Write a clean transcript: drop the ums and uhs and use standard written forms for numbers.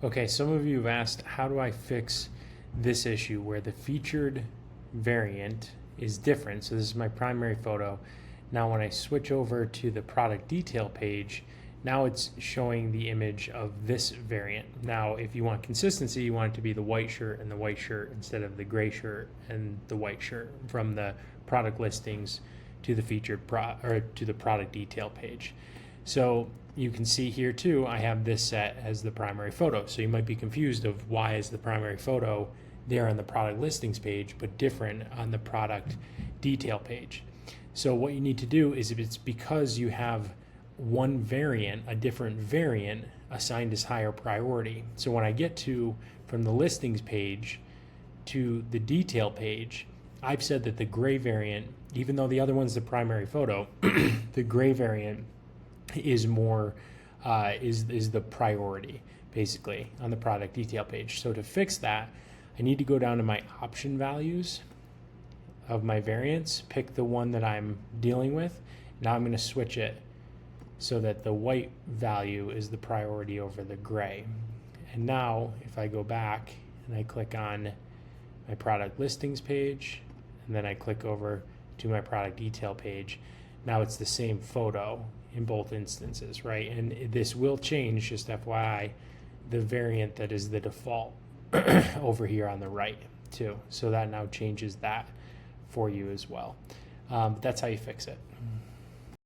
Okay, some of you have asked, how do I fix this issue where the featured variant is different? So this is my primary photo. Now when I switch over to the product detail page, now it's showing the image of this variant. Now, if you want consistency, you want it to be the white shirt and the white shirt instead of the gray shirt and the white shirt from the product listings to the featured to the product detail page. So you can see here too, I have this set as the primary photo. So you might be confused of why is the primary photo there on the product listings page, but different on the product detail page. So what you need to do is, if it's because you have one variant, a different variant assigned as higher priority. So when I get to from the listings page to the detail page, I've said that the gray variant, even though the other one's the primary photo, the gray variant is more is the priority basically on the product detail page. So to fix that, I need to go down to my option values of my variants, pick the one that I'm dealing with. Now I'm going to switch it so that the white value is the priority over the gray. And now if I go back and I click on my product listings page, and then I click over to my product detail page, now it's the same photo in both instances, right? And this will change, just FYI, the variant that is the default over here on the right too. So that now changes that for you as well. That's how you fix it.